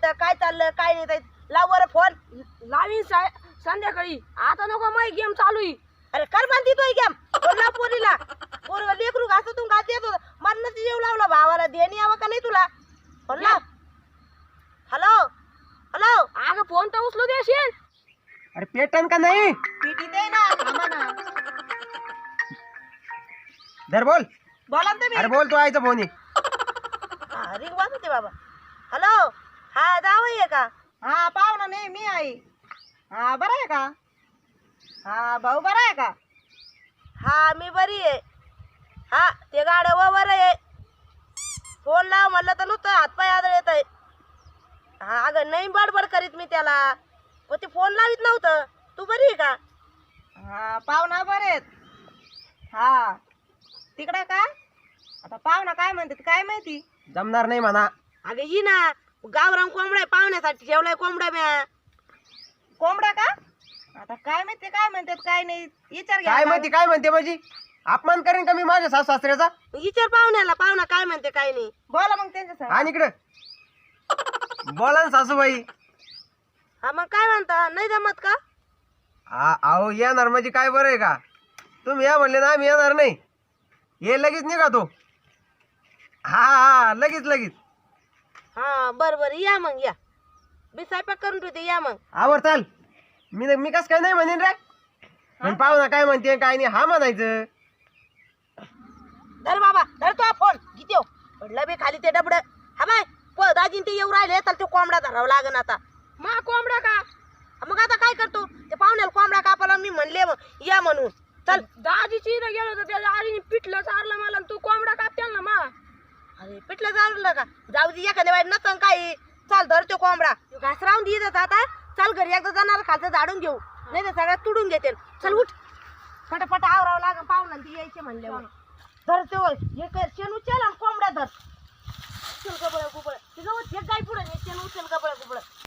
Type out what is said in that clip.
म्हणतं काय चाललं काय नाही ताई लाव बरं फोन लावीन संध्याकाळी आता नको माझी गेम चालू आहे. अरे कर म्हणती तू गेम फोन लाव पोरीला पोरग लेकरू घासातून घास येत होतं मरणाची जीव लावला भावाला देणी यावं का नाही तुला फोन लाव हॅलो हॅलो अगं फोन तर उचलू देशील. अरे पेटन का नाही पीटी दे ना थांबा ना धर बोल. बोला ना तुम्ही अरे बोल तू आईचा फोन आहे. हा रिंग वाजते बाबा हॅलो हा जावई आहे का हा पाहुणा नाही मी आई हा बरं आहे का हा भाऊ बरा आहे का हा मी बरी आहे हा ते गाड्या बरं आहे फोन लाव म्हणलं तर नुसतं हातपाय आदळ येत आहे हा अगं नाही बडबड करीत मी त्याला व ते फोन लावित नव्हतं तू बरी आहे का हा पाहुणा बरे आहेत हा तिकडे का आता पाहुणा काय म्हणतात काय माहिती जमणार नाही म्हणा. अगं ही ना गावरान कोंबड्या पाहुण्यासाठी ठेवलाय कोंबड्या म्या कोंबड्या का आता काय माहिती काय म्हणतात काय नाही विचार घ्या काय माहिती काय म्हणते माझी अपमान करेन का मी माझ्या सासू सासऱ्याचा. विचार पाहुण्याला पाहुणा काय म्हणते काय नाही बोला मग त्यांच्या आणि इकडं बोला ना सासूबाई. हा मग काय म्हणता नाही जमत का अहो येणार म्हणजे काय बरं आहे का तुम्ही या म्हणले ना आम्ही येणार नाही ये लगेच निघा तो. हा हा लगेच लगेच हा बर या मग या मी स्वयंपाक करून ठेवते या मग आवर चाल. मी कस काय नाही म्हणेन रे पण पाहुणा काय म्हणते काय नाही हा म्हणायचं. धर बाबा धर तो फोन किती पडलं बी खाली ते डबड हा बाय दाजीन ते येऊ राहिले तर तो कोंबडा धरावा लागन आता मा कोंबडा का मग आता काय करतो ते पाहुण्याला कोंबडा कापाला मी म्हणले मग या म्हणून चल दाजीची इथं गेलो होतो त्याच्या आईने पिठलं चारलं मला आणि तू कोंबडा कापतेल ना मा. अरे पिठलं चाललं का जाऊ दे एखाद्या बाई नसन काही चाल धर तो कोंबडा घास राहून देत आता चल घरी एकदा जाणार खालचं झाडून घेऊ नाही तर सगळ्यात तुडून घेते चल उठ फटाफट आवरावं लागेल पाहुणा ती यायचे म्हणले धर तो हे कर शेण उचल आणि कोंबड्या धर चल गं बरं,